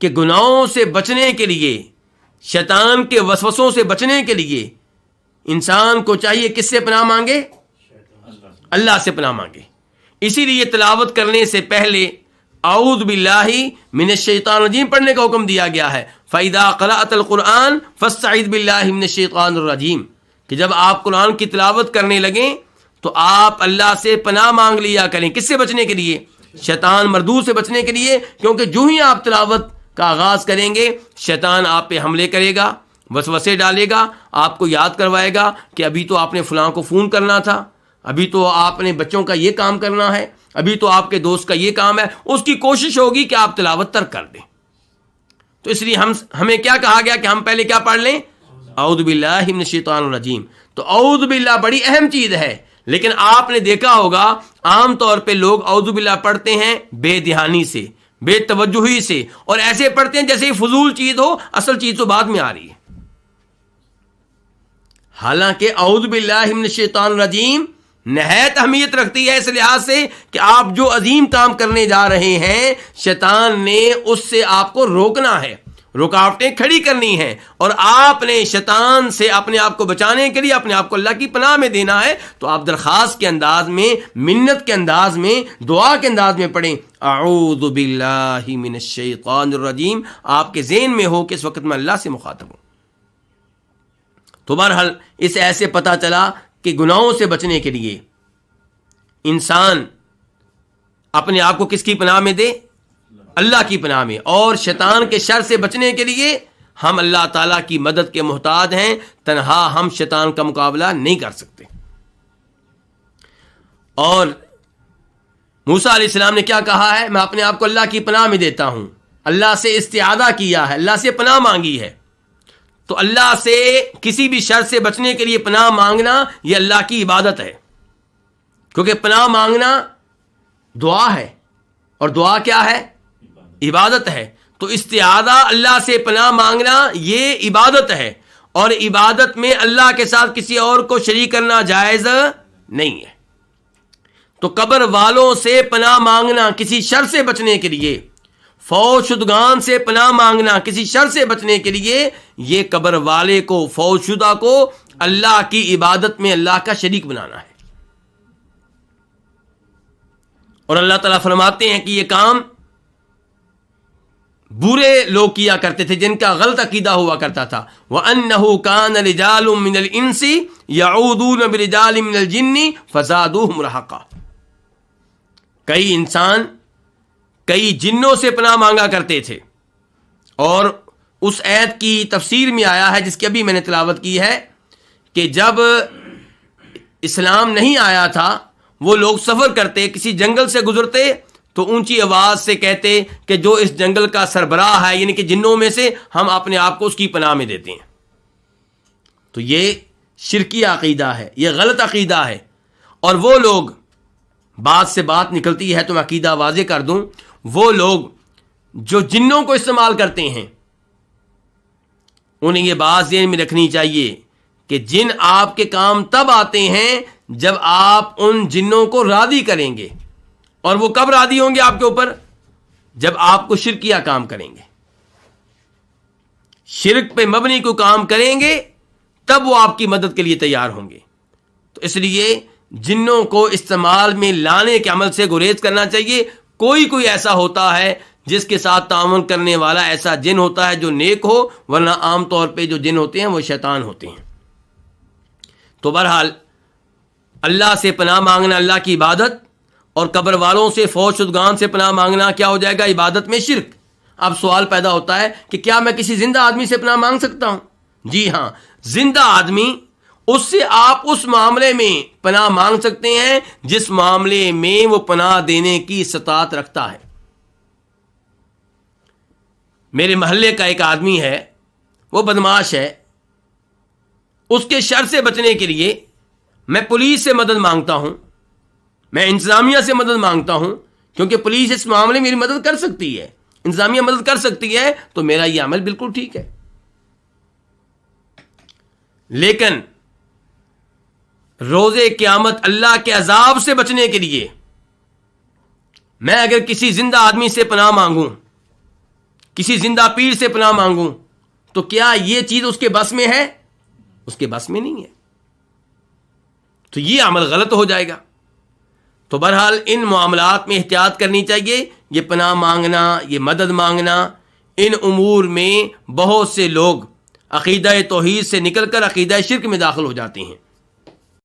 کہ گناہوں سے بچنے کے لیے، شیطان کے وسوسوں سے بچنے کے لیے انسان کو چاہیے کس سے پناہ مانگے؟ اللہ سے پناہ مانگے. اسی لیے تلاوت کرنے سے پہلے اعوذ باللہ من الشیطان الرجیم پڑھنے کا حکم دیا گیا ہے. فَإِذَا قَرَأْتَ الْقُرْآنَ فَاسْتَعِذْ بِاللَّهِ مِنَ الشَّيْطَانِ الرَّجِيمِ کہ جب آپ قرآن کی تلاوت کرنے لگیں تو آپ اللہ سے پناہ مانگ لیا کریں. کس سے بچنے کے لیے؟ شیطان مردود سے بچنے کے لیے. کیونکہ جو ہی آپ تلاوت کا آغاز کریں گے شیطان آپ پہ حملے کرے گا، وسوسے ڈالے گا، آپ کو یاد کروائے گا کہ ابھی تو آپ نے فلاں کو فون کرنا تھا، ابھی تو آپ نے بچوں کا یہ کام کرنا ہے، ابھی تو آپ کے دوست کا یہ کام ہے. اس کی کوشش ہوگی کہ آپ تلاوت ترک کر دیں. تو اس لیے ہمیں کیا کہا گیا کہ ہم پہلے کیا پڑھ لیں؟ اعوذ باللہ من الشیطان الرجیم. تو اعوذ باللہ بڑی اہم چیز ہے، لیکن آپ نے دیکھا ہوگا عام طور پہ لوگ اعوذ باللہ پڑھتے ہیں بے دھیانی سے، بے توجہی سے، اور ایسے پڑھتے ہیں جیسے یہ فضول چیز ہو، اصل چیز تو بعد میں آ رہی ہے. حالانکہ اعوذ باللہ من الشیطان الرجیم نہایت اہمیت رکھتی ہے اس لحاظ سے کہ آپ جو عظیم کام کرنے جا رہے ہیں شیطان نے اس سے آپ کو روکنا ہے، رکاوٹیں کھڑی کرنی ہیں، اور آپ نے شیطان سے اپنے آپ کو بچانے کے لیے اپنے آپ کو اللہ کی پناہ میں دینا ہے. تو آپ درخواست کے انداز میں، منت کے انداز میں، دعا کے انداز میں پڑھیں اعوذ باللہ من الشیطان الرجیم. آپ کے ذہن میں ہو کہ اس وقت میں اللہ سے مخاطب ہوں. تو بہرحال اس ایسے پتہ چلا کہ گناہوں سے بچنے کے لیے انسان اپنے آپ کو کس کی پناہ میں دے؟ اللہ کی پناہ میں. اور شیطان کے شر سے بچنے کے لیے ہم اللہ تعالیٰ کی مدد کے محتاج ہیں. تنہا ہم شیطان کا مقابلہ نہیں کر سکتے. اور موسیٰ علیہ السلام نے کیا کہا ہے؟ میں اپنے آپ کو اللہ کی پناہ میں دیتا ہوں. اللہ سے استعاذہ کیا ہے، اللہ سے پناہ مانگی ہے. تو اللہ سے کسی بھی شر سے بچنے کے لیے پناہ مانگنا یہ اللہ کی عبادت ہے، کیونکہ پناہ مانگنا دعا ہے، اور دعا کیا ہے؟ عبادت ہے. تو استعاذہ اللہ سے پناہ مانگنا یہ عبادت ہے، اور عبادت میں اللہ کے ساتھ کسی اور کو شریک کرنا جائز نہیں ہے. تو قبر والوں سے پناہ مانگنا کسی شر سے بچنے کے لیے، فوت شدگان سے پناہ مانگنا کسی شر سے بچنے کے لیے، یہ قبر والے کو، فوت شدہ کو اللہ کی عبادت میں اللہ کا شریک بنانا ہے. اور اللہ تعالیٰ فرماتے ہیں کہ یہ کام برے لوگ کیا کرتے تھے جن کا غلط عقیدہ ہوا کرتا تھا. وَأَنَّهُ كَانَ رِجَالٌ مِّنَ الْإِنسِ يَعُوذُونَ بِرِجَالٍ مِّنَ الْجِنِّ فَزَادُوهُمْ رَهَقًا. کئی انسان کئی جنوں سے پناہ مانگا کرتے تھے، اور اس آیت کی تفسیر میں آیا ہے جس کی ابھی میں نے تلاوت کی ہے کہ جب اسلام نہیں آیا تھا وہ لوگ سفر کرتے، کسی جنگل سے گزرتے تو اونچی آواز سے کہتے کہ جو اس جنگل کا سربراہ ہے، یعنی کہ جنوں میں سے، ہم اپنے آپ کو اس کی پناہ میں دیتے ہیں. تو یہ شرکی عقیدہ ہے، یہ غلط عقیدہ ہے. اور وہ لوگ، بات سے بات نکلتی ہے تو میں عقیدہ واضح کر دوں، وہ لوگ جو جنوں کو استعمال کرتے ہیں انہیں یہ بات ذہن میں رکھنی چاہیے کہ جن آپ کے کام تب آتے ہیں جب آپ ان جنوں کو راضی کریں گے. اور وہ کب راضی ہوں گے آپ کے اوپر؟ جب آپ کو شرکیہ کام کریں گے، شرک پہ مبنی کو کام کریں گے، تب وہ آپ کی مدد کے لیے تیار ہوں گے. تو اس لیے جنوں کو استعمال میں لانے کے عمل سے گریز کرنا چاہیے. کوئی ایسا ہوتا ہے جس کے ساتھ تعاون کرنے والا ایسا جن ہوتا ہے جو نیک ہو، ورنہ عام طور پہ جو جن ہوتے ہیں وہ شیطان ہوتے ہیں. تو بہرحال اللہ سے پناہ مانگنا اللہ کی عبادت، اور قبر والوں سے، فوت شدگان سے پناہ مانگنا کیا ہو جائے گا؟ عبادت میں شرک. اب سوال پیدا ہوتا ہے کہ کیا میں کسی زندہ آدمی سے پناہ مانگ سکتا ہوں؟ جی ہاں، زندہ آدمی، اس سے آپ اس معاملے میں پناہ مانگ سکتے ہیں جس معاملے میں وہ پناہ دینے کی استطاعت رکھتا ہے. میرے محلے کا ایک آدمی ہے، وہ بدماش ہے، اس کے شر سے بچنے کے لیے میں پولیس سے مدد مانگتا ہوں، میں انتظامیہ سے مدد مانگتا ہوں، کیونکہ پولیس اس معاملے میں میری مدد کر سکتی ہے، انتظامیہ مدد کر سکتی ہے، تو میرا یہ عمل بالکل ٹھیک ہے. لیکن روز قیامت اللہ کے عذاب سے بچنے کے لیے میں اگر کسی زندہ آدمی سے پناہ مانگوں، کسی زندہ پیر سے پناہ مانگوں تو کیا یہ چیز اس کے بس میں ہے؟ اس کے بس میں نہیں ہے، تو یہ عمل غلط ہو جائے گا۔ تو بہرحال ان معاملات میں احتیاط کرنی چاہیے۔ یہ پناہ مانگنا، یہ مدد مانگنا، ان امور میں بہت سے لوگ عقیدہ توحید سے نکل کر عقیدہ شرک میں داخل ہو جاتے ہیں۔